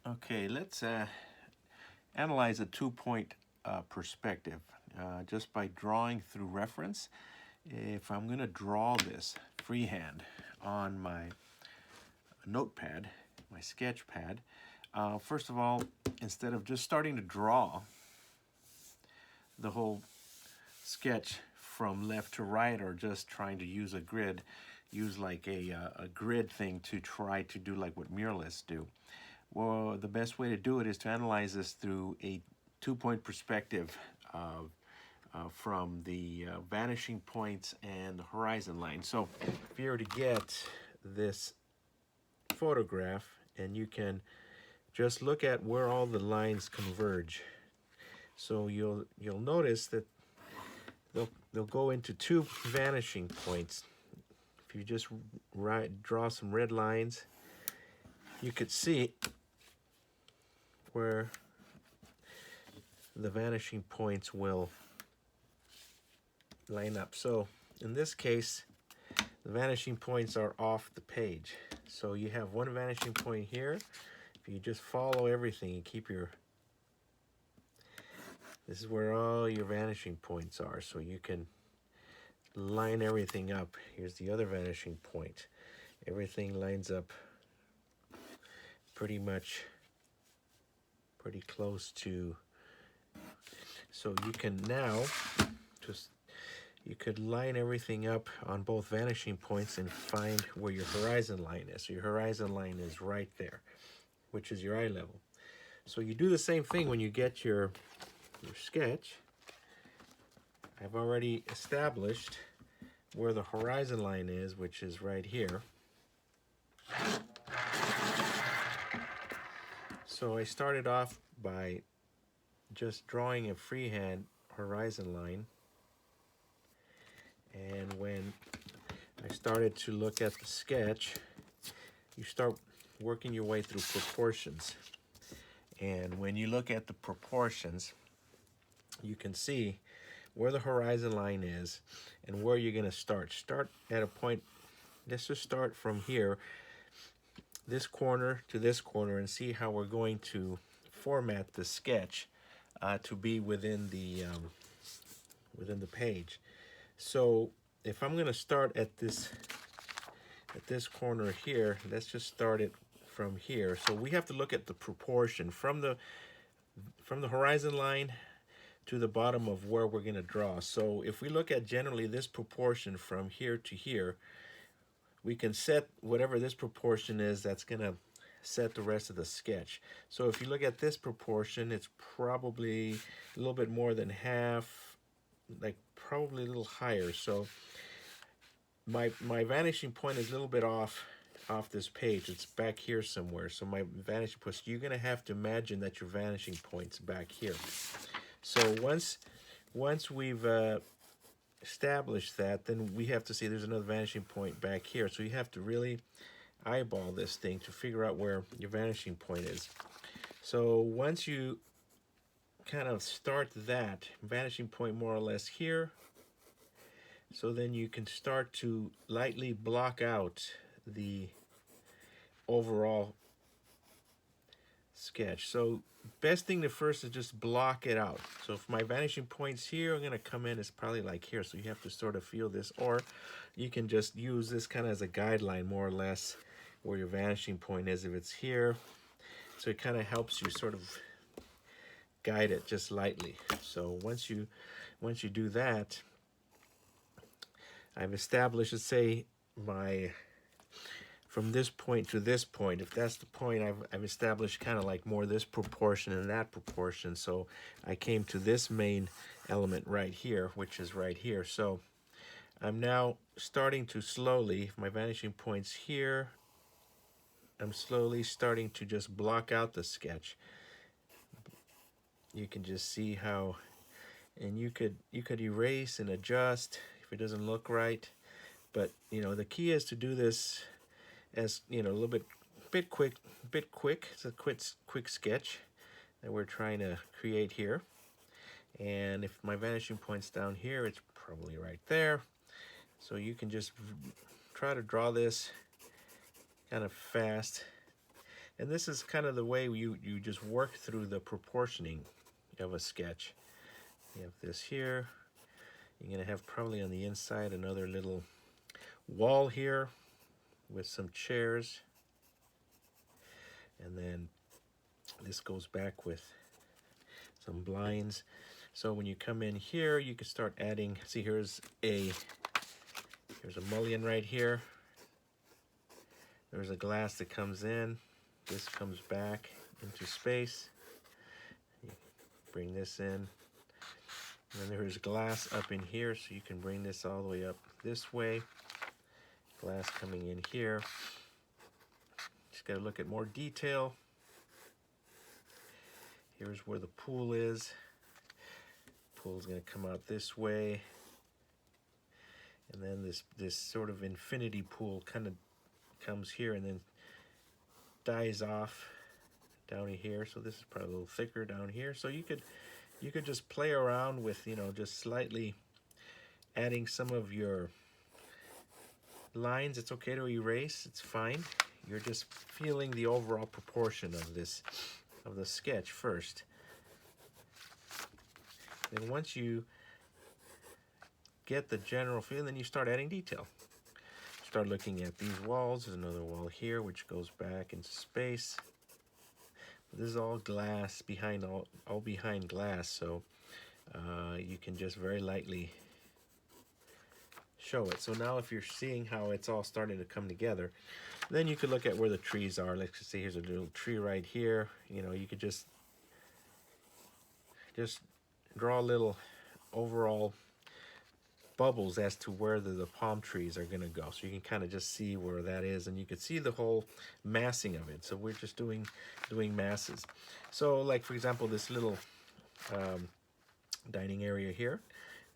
Okay, let's analyze a two-point perspective just by drawing through reference. If I'm going to draw this freehand on my notepad, my sketch pad, first of all, instead of just starting to draw the whole sketch from left to right or just trying to use a grid, use like a grid thing to try to do like what muralists do. Well, the best way to do it is to analyze this through a two-point perspective from the vanishing points and the horizon line. So if you were to get this photograph and you can just look at where all the lines converge. So you'll notice that they'll go into two vanishing points. If you just draw some red lines, you could see where the vanishing points will line up. So in this case, the vanishing points are off the page. So you have one vanishing point here. If you just follow everything and keep this is where all your vanishing points are. So you can line everything up. Here's the other vanishing point. Everything lines up pretty close to. So you can now you could line everything up on both vanishing points and find where your horizon line is. So your horizon line is right there, which is your eye level. So you do the same thing when you get your sketch. I've already established where the horizon line is, which is right here. So I started off by just drawing a freehand horizon line. And when I started to look at the sketch, you start working your way through proportions. And when you look at the proportions, you can see where the horizon line is and where you're going to start. Start at a point, let's just start from here, this corner to this corner, and see how we're going to format the sketch to be within the page. So if I'm going to start at this corner here, let's just start it from here. So we have to look at the proportion from the horizon line to the bottom of where we're going to draw. So if we look at generally this proportion from here to here, we can set whatever this proportion is that's going to set the rest of the sketch. So if you look at this proportion, it's probably a little bit more than half, like probably a little higher. So my vanishing point is a little bit off this page. It's back here somewhere. So my vanishing point, you're going to have to imagine that your vanishing point's back here. So once we've established that, then we have to see there's another vanishing point back here. So you have to really eyeball this thing to figure out where your vanishing point is. So once you kind of start that vanishing point more or less here, so then you can start to lightly block out the overall sketch. So best thing to first is just block it out. So if my vanishing point's here, I'm going to come in, it's probably like here. So you have to sort of feel this, or you can just use this kind of as a guideline more or less where your vanishing point is if it's here. So it kind of helps you sort of guide it just lightly. So once you do that, I've established, let's say, from this point to this point, if that's the point, I've established kind of like more this proportion and that proportion. So I came to this main element right here, which is right here. So I'm now starting to slowly, if my vanishing point's here, I'm slowly starting to just block out the sketch. You can just see how, and you could erase and adjust if it doesn't look right. But the key is to do this as a little bit quick. It's a quick sketch that we're trying to create here. And if my vanishing point's down here, it's probably right there. So you can just try to draw this kind of fast. And this is kind of the way you just work through the proportioning of a sketch. You have this here. You're going to have probably on the inside another little wall here with some chairs. And then this goes back with some blinds. So when you come in here, you can start adding, see here's a mullion right here. There's a glass that comes in. This comes back into space. You bring this in. And then there's glass up in here, so you can bring this all the way up this way. Glass coming in here. Just got to look at more detail. Here's where the pool is. Pool's going to come out this way. And then this sort of infinity pool kind of comes here and then dies off down here. So this is probably a little thicker down here. So you could just play around with, you know, just slightly adding some of your lines. It's okay to erase, it's fine. You're just feeling the overall proportion of the sketch first. Then once you get the general feel, then you start adding detail. Start looking at these walls. There's another wall here which goes back into space. This is all glass behind, all behind glass, so you can just very lightly show it. So now if you're seeing how it's all starting to come together, then you could look at where the trees are. Let's see, here's a little tree right here. You know, you could just draw a little overall bubbles as to where the palm trees are going to go, so you can kind of just see where that is, and you can see the whole massing of it. So we're just doing masses. So like for example, this little dining area here,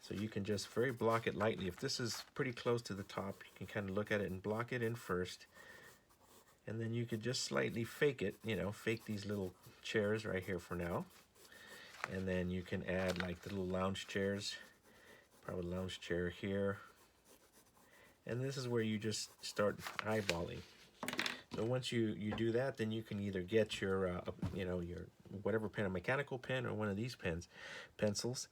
so you can just very block it lightly. If this is pretty close to the top, you can kind of look at it and block it in first, and then you could just slightly fake it, you know, fake these little chairs right here for now. And then you can add like the little lounge chairs, probably a lounge chair here. And this is where you just start eyeballing. So once you do that, then you can either get your, you know, your whatever pen, a mechanical pen or one of these pencils,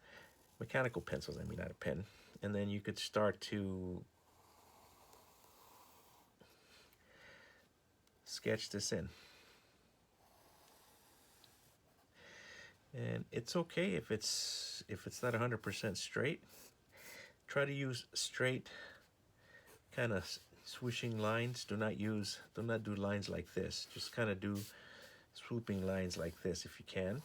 mechanical pencils, I mean, not a pen. And then you could start to sketch this in. And it's okay if it's not 100% straight. Try to use straight kind of swooshing lines. Do not do lines like this. Just kind of do swooping lines like this if you can.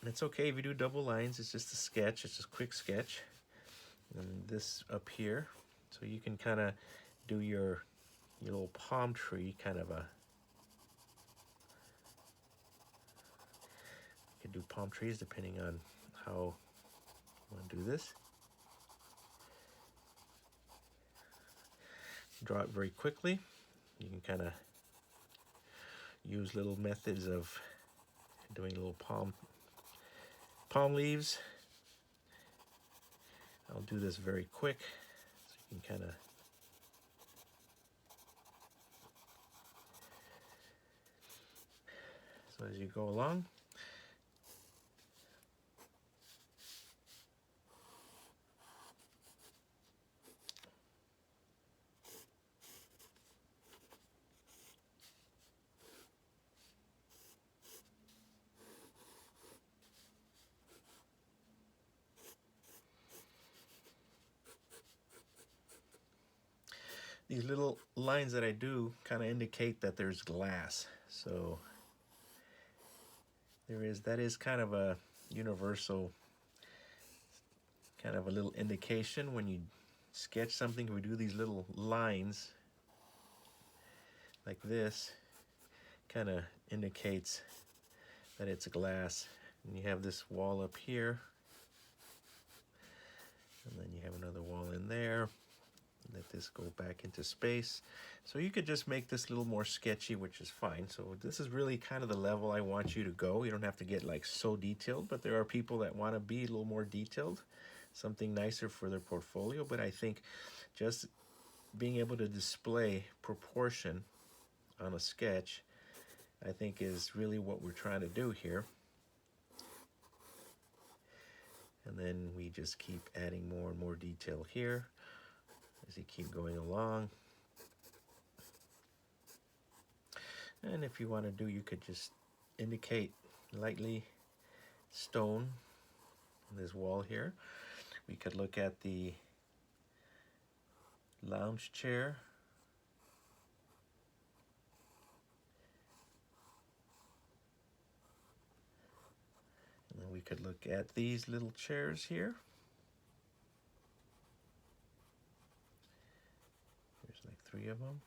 And it's okay if you do double lines. It's just a sketch. It's just a quick sketch. And this up here, so you can kind of do your little palm tree kind of a. You can do palm trees depending on how you want to do this. Draw it very quickly. You can kind of use little methods of doing little palm leaves. I'll do this very quick so you can kind of as you go along. These little lines that I do kind of indicate that there's glass. So that is kind of a universal, kind of a little indication when you sketch something. We do these little lines like this, kind of indicates that it's glass. And you have this wall up here, and then you have another wall in there. Let this go back into space. So you could just make this a little more sketchy, which is fine. So this is really kind of the level I want you to go. You don't have to get like so detailed, but there are people that want to be a little more detailed, something nicer for their portfolio. But I think just being able to display proportion on a sketch, I think, is really what we're trying to do here. And then we just keep adding more and more detail here as you keep going along. And if you want to do, you could just indicate lightly stone on this wall here. We could look at the lounge chair. And then we could look at these little chairs here. There's like 3 of them.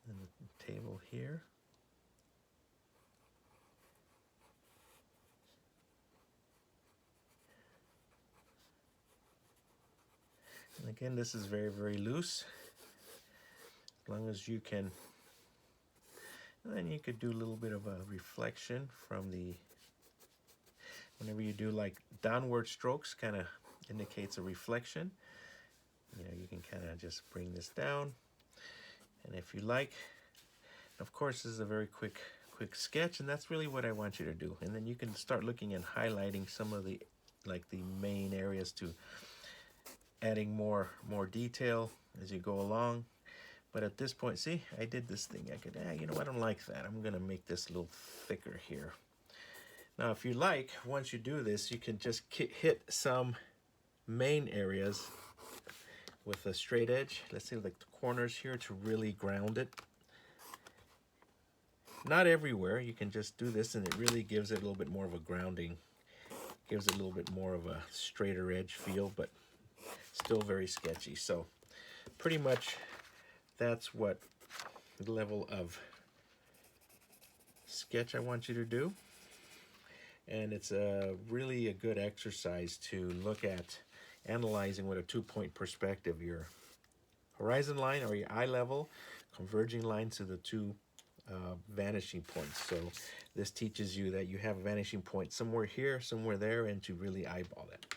And the table here. And again, this is very, very loose. As long as you can, and then you could do a little bit of a reflection from the, whenever you do like downward strokes, kind of indicates a reflection. You know, you can kind of just bring this down. And if you like, of course, this is a very quick sketch, and that's really what I want you to do. And then you can start looking and highlighting some of the, like the main areas, to adding more detail as you go along. But at this point, see, I did this thing. I could, you know, I don't like that. I'm gonna make this a little thicker here. Now, if you like, once you do this, you can just hit some main areas with a straight edge. Let's say like the corners here, to really ground it. Not everywhere. You can just do this, and it really gives it a little bit more of a grounding. Gives it a little bit more of a straighter edge feel, but still very sketchy. So pretty much that's what level of sketch I want you to do. And it's really a good exercise to look at analyzing with a 2-point perspective your horizon line or your eye level, converging lines to the 2 vanishing points. So this teaches you that you have a vanishing point somewhere here, somewhere there, and to really eyeball it.